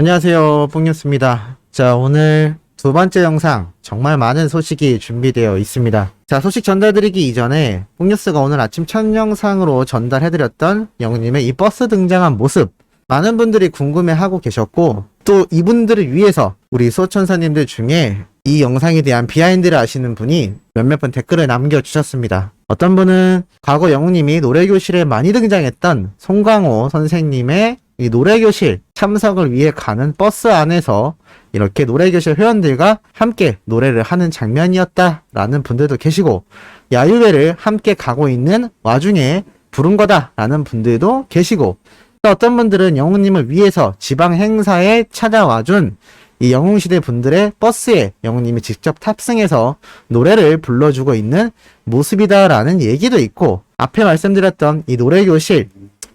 안녕하세요, 뽕뉴스입니다. 자, 오늘 두 번째 영상 정말 많은 소식이 준비되어 있습니다. 자, 소식 전달드리기 이전에 뽕뉴스가 오늘 아침 첫 영상으로 전달해드렸던 영님의 이 버스 등장한 모습, 많은 분들이 궁금해하고 계셨고, 또 이분들을 위해서 우리 소천사님들 중에 이 영상에 대한 비하인드를 아시는 분이 몇몇 분 댓글을 남겨주셨습니다. 어떤 분은 과거 영님이 노래교실에 많이 등장했던 송강호 선생님의 이 노래교실 참석을 위해 가는 버스 안에서 이렇게 노래교실 회원들과 함께 노래를 하는 장면이었다라는 분들도 계시고, 야유회를 함께 가고 있는 와중에 부른 거다라는 분들도 계시고, 또 어떤 분들은 영웅님을 위해서 지방 행사에 찾아와준 이 영웅시대 분들의 버스에 영웅님이 직접 탑승해서 노래를 불러주고 있는 모습이다라는 얘기도 있고, 앞에 말씀드렸던 이 노래교실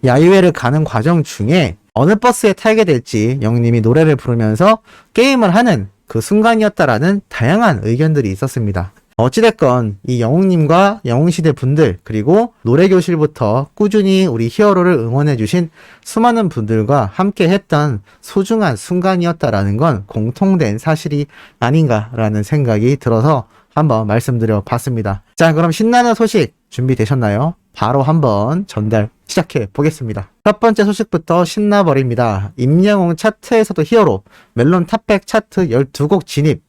야유회를 가는 과정 중에 어느 버스에 타게 될지 영웅님이 노래를 부르면서 게임을 하는 그 순간이었다라는 다양한 의견들이 있었습니다. 어찌됐건 이 영웅님과 영웅시대 분들, 그리고 노래교실부터 꾸준히 우리 히어로를 응원해주신 수많은 분들과 함께 했던 소중한 순간이었다라는 건 공통된 사실이 아닌가라는 생각이 들어서 한번 말씀드려 봤습니다. 자, 그럼 신나는 소식 준비되셨나요? 바로 한번 전달 시작해 보겠습니다. 첫 번째 소식부터 신나버립니다. 임영웅 차트에서도 히어로, 멜론 탑100 차트 12곡 진입.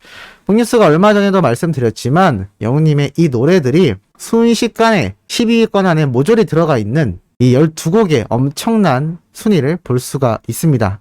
뽕뉴스가 얼마 전에도 말씀드렸지만 영웅님의 이 노래들이 순식간에 12위권 안에 모조리 들어가 있는 이 12곡의 엄청난 순위를 볼 수가 있습니다.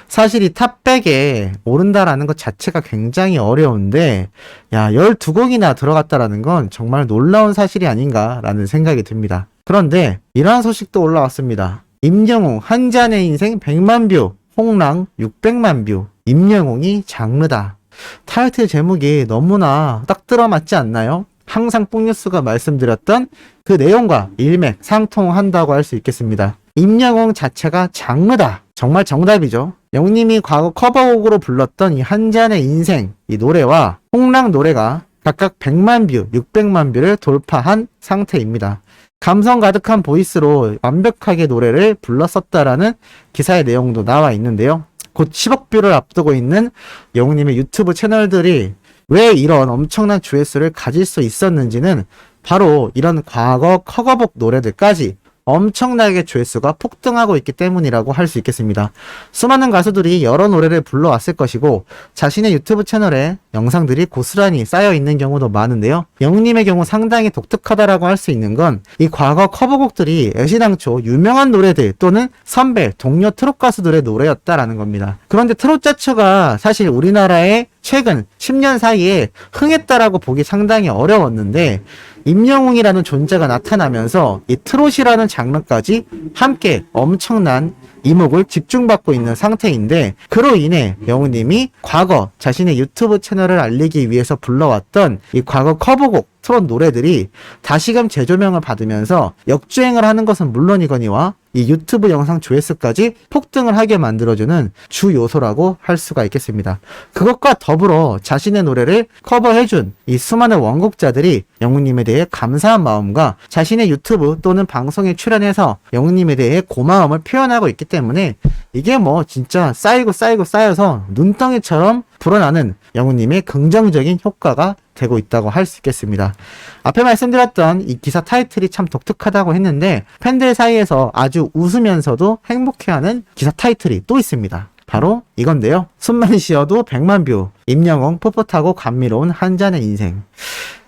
사실 이 탑100에 오른다라는 것 자체가 굉장히 어려운데, 야, 12곡이나 들어갔다라는 건 정말 놀라운 사실이 아닌가라는 생각이 듭니다. 그런데 이러한 소식도 올라왔습니다. 임영웅 한 잔의 인생 100만 뷰, 홍랑 600만 뷰, 임영웅이 장르다. 타이틀 제목이 너무나 딱 들어맞지 않나요? 항상 뽕뉴스가 말씀드렸던 그 내용과 일맥상통한다고 할 수 있겠습니다. 임영웅 자체가 장르다. 정말 정답이죠. 영님이 과거 커버곡으로 불렀던 이 한 잔의 인생, 이 노래와 홍랑 노래가 각각 100만 뷰, 600만 뷰를 돌파한 상태입니다. 감성 가득한 보이스로 완벽하게 노래를 불렀었다라는 기사의 내용도 나와 있는데요. 곧 10억 뷰를 앞두고 있는 영웅님의 유튜브 채널들이 왜 이런 엄청난 조회수를 가질 수 있었는지는 바로 이런 과거 커버곡 노래들까지 엄청나게 조회수가 폭등하고 있기 때문이라고 할 수 있겠습니다. 수많은 가수들이 여러 노래를 불러왔을 것이고 자신의 유튜브 채널에 영상들이 고스란히 쌓여있는 경우도 많은데요. 영웅님의 경우 상당히 독특하다라고 할 수 있는 건 이 과거 커버곡들이 애시당초 유명한 노래들 또는 선배, 동료 트롯 가수들의 노래였다라는 겁니다. 그런데 트롯 자체가 사실 우리나라에 최근 10년 사이에 흥했다라고 보기 상당히 어려웠는데, 임영웅이라는 존재가 나타나면서 이 트롯이라는 장르까지 함께 엄청난 이목을 집중받고 있는 상태인데, 그로 인해 영웅님이 과거 자신의 유튜브 채널을 알리기 위해서 불러왔던 이 과거 커버곡 트롯 노래들이 다시금 재조명을 받으면서 역주행을 하는 것은 물론이거니와 이 유튜브 영상 조회수까지 폭등을 하게 만들어주는 주 요소라고 할 수가 있겠습니다. 그것과 더불어 자신의 노래를 커버해준 이 수많은 원곡자들이 영웅님에 대해 감사한 마음과 자신의 유튜브 또는 방송에 출연해서 영웅님에 대해 고마움을 표현하고 있기 때문에 이게 뭐 진짜 쌓여서 눈덩이처럼 불어나는 영웅님의 긍정적인 효과가 되고 있다고 할 수 있겠습니다. 앞에 말씀드렸던 이 기사 타이틀이 참 독특하다고 했는데, 팬들 사이에서 아주 웃으면서도 행복해하는 기사 타이틀이 또 있습니다. 바로 이건데요. 숨만 쉬어도 100만 뷰, 임영웅 풋풋하고 감미로운 한 잔의 인생.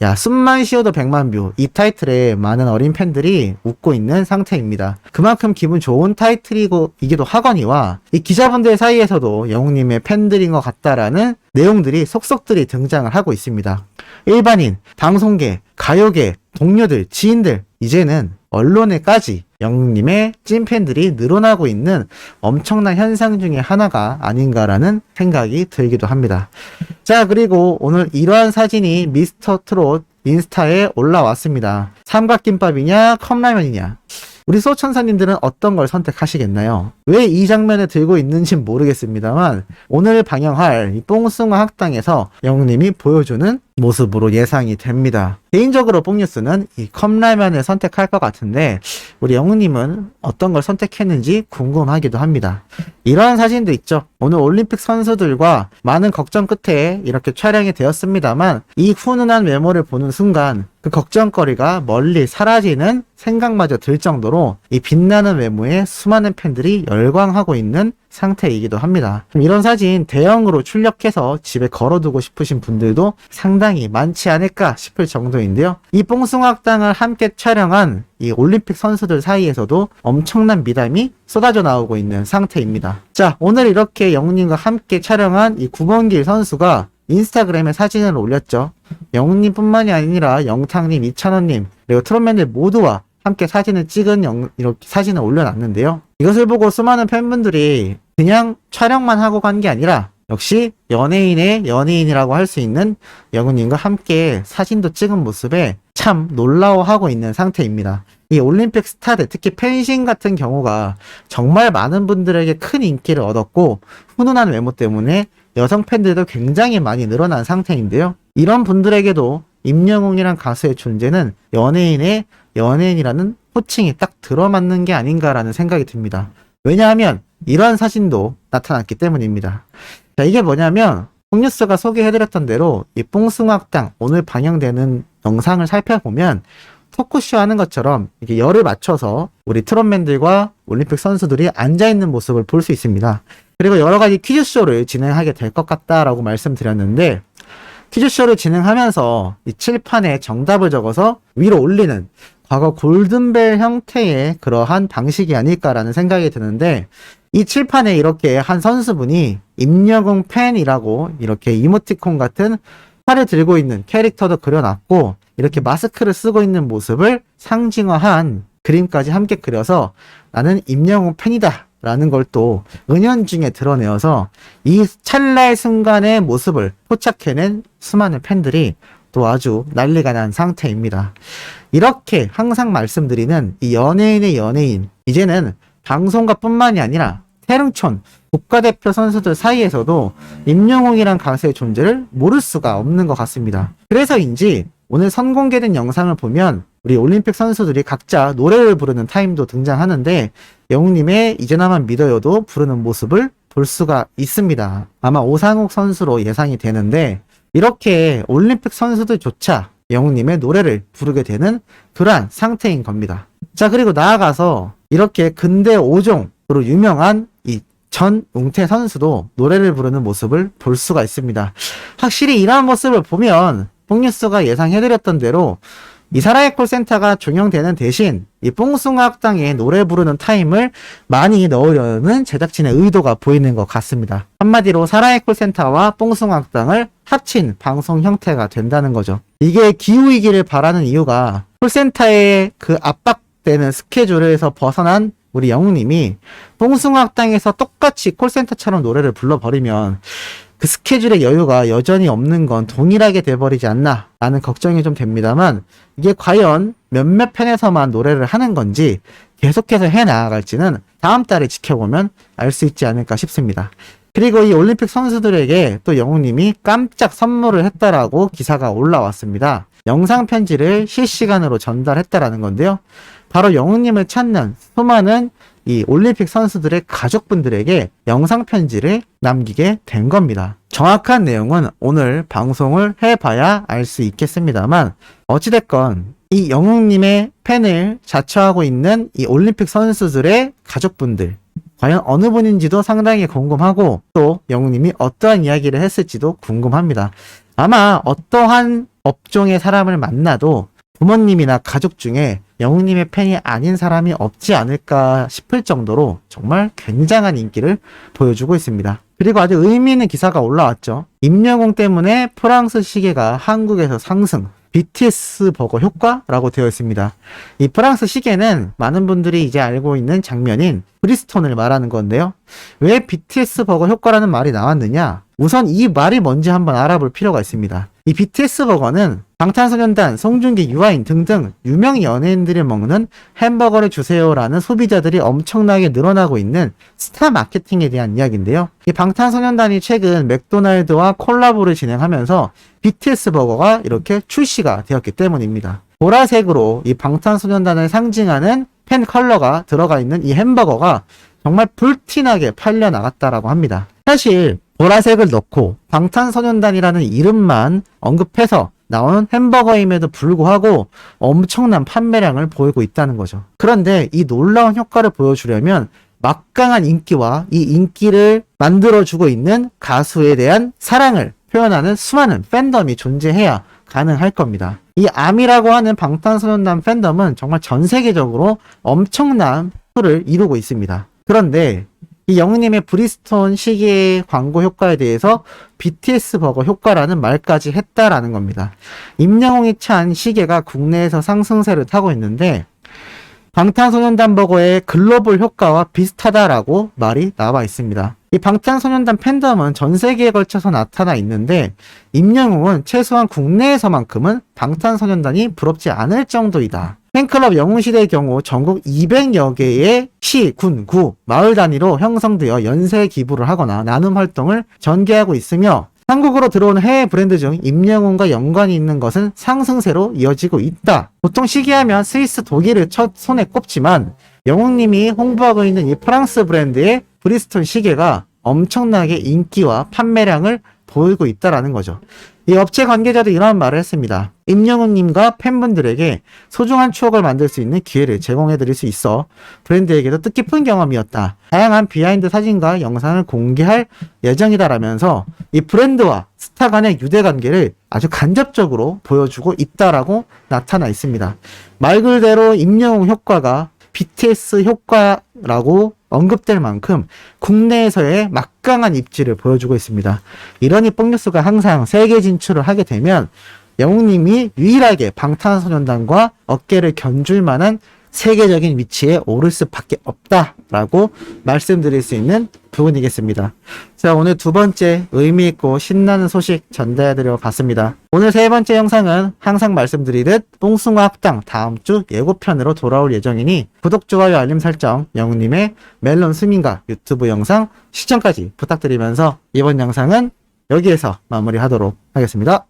야, 숨만 쉬어도 100만 뷰, 이 타이틀에 많은 어린 팬들이 웃고 있는 상태입니다. 그만큼 기분 좋은 타이틀이기도 하거니와 이 기자분들 사이에서도 영웅님의 팬들인 것 같다라는 내용들이 속속들이 등장을 하고 있습니다. 일반인, 방송계, 가요계, 동료들, 지인들, 이제는 언론에까지 영웅님의 찐팬들이 늘어나고 있는 엄청난 현상 중에 하나가 아닌가라는 생각이 들기도 합니다. 자, 그리고 오늘 이러한 사진이 미스터 트롯 인스타에 올라왔습니다. 삼각김밥이냐 컵라면이냐. 우리 소천사님들은 어떤 걸 선택하시겠나요? 왜 이 장면을 들고 있는지는 모르겠습니다만 오늘 방영할 이 뽕숭아 학당에서 영웅님이 보여주는 모습으로 예상이 됩니다. 개인적으로 뽕뉴스는 이 컵라면을 선택할 것 같은데 우리 영웅님은 어떤 걸 선택했는지 궁금하기도 합니다. 이러한 사진도 있죠. 오늘 올림픽 선수들과 많은 걱정 끝에 이렇게 촬영이 되었습니다만 이 훈훈한 외모를 보는 순간 그 걱정거리가 멀리 사라지는 생각마저 들 정도로 이 빛나는 외모에 수많은 팬들이 열광하고 있는 상태이기도 합니다. 이런 사진 대형으로 출력해서 집에 걸어두고 싶으신 분들도 상당히 많지 않을까 싶을 정도인데요. 이 뽕숭아학당을 함께 촬영한 이 올림픽 선수들 사이에서도 엄청난 미담이 쏟아져 나오고 있는 상태입니다. 자, 오늘 이렇게 영웅님과 함께 촬영한 이 구본길 선수가 인스타그램에 사진을 올렸죠. 영웅님뿐만이 아니라 영탁님, 이찬원님, 그리고 트롯맨들 모두와 함께 사진을 찍은 이렇게 사진을 올려놨는데요. 이것을 보고 수많은 팬분들이 그냥 촬영만 하고 간 게 아니라 역시 연예인의 연예인이라고 할 수 있는 영웅님과 함께 사진도 찍은 모습에 참 놀라워하고 있는 상태입니다. 이 올림픽 스타들, 특히 펜싱 같은 경우가 정말 많은 분들에게 큰 인기를 얻었고 훈훈한 외모 때문에 여성 팬들도 굉장히 많이 늘어난 상태인데요. 이런 분들에게도 임영웅이란 가수의 존재는 연예인의 연예인이라는 호칭이 딱 들어맞는 게 아닌가라는 생각이 듭니다. 왜냐하면 이러한 사진도 나타났기 때문입니다. 자, 이게 뭐냐면 뽕뉴스가 소개해드렸던 대로 이 뽕숭아학당 오늘 방영되는 영상을 살펴보면 토크쇼 하는 것처럼 이렇게 열을 맞춰서 우리 트롯맨들과 올림픽 선수들이 앉아있는 모습을 볼 수 있습니다. 그리고 여러 가지 퀴즈쇼를 진행하게 될 것 같다라고 말씀드렸는데 퀴즈쇼를 진행하면서 이 칠판에 정답을 적어서 위로 올리는 과거 골든벨 형태의 그러한 방식이 아닐까라는 생각이 드는데 이 칠판에 이렇게 한 선수분이 임영웅 팬이라고 이렇게 이모티콘 같은 팔을 들고 있는 캐릭터도 그려놨고 이렇게 마스크를 쓰고 있는 모습을 상징화한 그림까지 함께 그려서 나는 임영웅 팬이다 라는 걸 또 은연중에 드러내어서 이 찰나의 순간의 모습을 포착해낸 수많은 팬들이 또 아주 난리가 난 상태입니다. 이렇게 항상 말씀드리는 이 연예인의 연예인, 이제는 방송가뿐만이 아니라 태릉촌 국가대표 선수들 사이에서도 임영웅이란 가수의 존재를 모를 수가 없는 것 같습니다. 그래서인지 오늘 선공개된 영상을 보면 우리 올림픽 선수들이 각자 노래를 부르는 타임도 등장하는데 영웅님의 이제나만 믿어요도 부르는 모습을 볼 수가 있습니다. 아마 오상욱 선수로 예상이 되는데 이렇게 올림픽 선수들조차 영웅님의 노래를 부르게 되는 그러한 상태인 겁니다. 자, 그리고 나아가서 이렇게 근대 5종으로 유명한 이 전웅태 선수도 노래를 부르는 모습을 볼 수가 있습니다. 확실히 이러한 모습을 보면 뽕뉴스가 예상해드렸던 대로 이사라의 콜센터가 종영되는 대신 이 뽕숭아학당에 노래 부르는 타임을 많이 넣으려는 제작진의 의도가 보이는 것 같습니다. 한마디로 사라의 콜센터와 뽕숭아학당을 합친 방송 형태가 된다는 거죠. 이게 기후이기를 바라는 이유가 콜센터의 그 압박되는 스케줄에서 벗어난 우리 영웅님이 뽕숭아학당에서 똑같이 콜센터처럼 노래를 불러버리면 그 스케줄의 여유가 여전히 없는 건 동일하게 돼버리지 않나 라는 걱정이 좀 됩니다만 이게 과연 몇몇 편에서만 노래를 하는 건지 계속해서 해나갈지는 다음 달에 지켜보면 알 수 있지 않을까 싶습니다. 그리고 이 올림픽 선수들에게 또 영웅님이 깜짝 선물을 했다라고 기사가 올라왔습니다. 영상 편지를 실시간으로 전달했다라는 건데요. 바로 영웅님을 찾는 수많은 이 올림픽 선수들의 가족분들에게 영상 편지를 남기게 된 겁니다. 정확한 내용은 오늘 방송을 해봐야 알 수 있겠습니다만 어찌됐건 이 영웅님의 팬을 자처하고 있는 이 올림픽 선수들의 가족분들 과연 어느 분인지도 상당히 궁금하고 또 영웅님이 어떠한 이야기를 했을지도 궁금합니다. 아마 어떠한 업종의 사람을 만나도 부모님이나 가족 중에 영웅님의 팬이 아닌 사람이 없지 않을까 싶을 정도로 정말 굉장한 인기를 보여주고 있습니다. 그리고 아주 의미 있는 기사가 올라왔죠. 임영웅 때문에 프랑스 시계가 한국에서 상승, BTS 버거 효과라고 되어 있습니다. 이 프랑스 시계는 많은 분들이 이제 알고 있는 장면인 브리스톤을 말하는 건데요. 왜 BTS 버거 효과라는 말이 나왔느냐? 우선 이 말이 뭔지 한번 알아볼 필요가 있습니다. 이 BTS 버거는 방탄소년단, 송중기, 유아인 등등 유명 연예인들이 먹는 햄버거를 주세요라는 소비자들이 엄청나게 늘어나고 있는 스타 마케팅에 대한 이야기인데요. 이 방탄소년단이 최근 맥도날드와 콜라보를 진행하면서 BTS 버거가 이렇게 출시가 되었기 때문입니다. 보라색으로 이 방탄소년단을 상징하는 팬 컬러가 들어가 있는 이 햄버거가 정말 불티나게 팔려 나갔다라고 합니다. 사실 보라색을 넣고 방탄소년단이라는 이름만 언급해서 나오는 햄버거임에도 불구하고 엄청난 판매량을 보이고 있다는 거죠. 그런데 이 놀라운 효과를 보여주려면 막강한 인기와 이 인기를 만들어주고 있는 가수에 대한 사랑을 표현하는 수많은 팬덤이 존재해야 가능할 겁니다. 이 아미라고 하는 방탄소년단 팬덤은 정말 전 세계적으로 엄청난 표를 이루고 있습니다. 그런데 이 영웅님의 브리스톤 시계 광고 효과에 대해서 BTS 버거 효과라는 말까지 했다라는 겁니다. 임영웅이 찬 시계가 국내에서 상승세를 타고 있는데 방탄소년단 버거의 글로벌 효과와 비슷하다라고 말이 나와 있습니다. 이 방탄소년단 팬덤은 전 세계에 걸쳐서 나타나 있는데 임영웅은 최소한 국내에서만큼은 방탄소년단이 부럽지 않을 정도이다. 팬클럽 영웅시대의 경우 전국 200여 개의 시, 군, 구, 마을 단위로 형성되어 연쇄 기부를 하거나 나눔 활동을 전개하고 있으며 한국으로 들어오는 해외 브랜드 중 임영웅과 연관이 있는 것은 상승세로 이어지고 있다. 보통 시계하면 스위스, 독일을 첫 손에 꼽지만 영웅님이 홍보하고 있는 이 프랑스 브랜드의 브리스톤 시계가 엄청나게 인기와 판매량을 보이고 있다라는 거죠. 이 업체 관계자도 이런 말을 했습니다. 임영웅님과 팬분들에게 소중한 추억을 만들 수 있는 기회를 제공해드릴 수 있어 브랜드에게도 뜻깊은 경험이었다. 다양한 비하인드 사진과 영상을 공개할 예정이다라면서 이 브랜드와 스타 간의 유대관계를 아주 간접적으로 보여주고 있다라고 나타나 있습니다. 말 그대로 임영웅 효과가 BTS 효과라고 언급될 만큼 국내에서의 막강한 입지를 보여주고 있습니다. 이러니 뽕뉴스가 항상 세계 진출을 하게 되면 영웅님이 유일하게 방탄소년단과 어깨를 견줄 만한 세계적인 위치에 오를 수밖에 없다라고 말씀드릴 수 있는 부분이겠습니다. 자, 오늘 두 번째 의미있고 신나는 소식 전달해드려 봤습니다. 오늘 세 번째 영상은 항상 말씀드리듯 뽕숭아 합당 다음 주 예고편으로 돌아올 예정이니 구독, 좋아요, 알림 설정, 영웅님의 멜론 수민가 유튜브 영상 시청까지 부탁드리면서 이번 영상은 여기에서 마무리하도록 하겠습니다.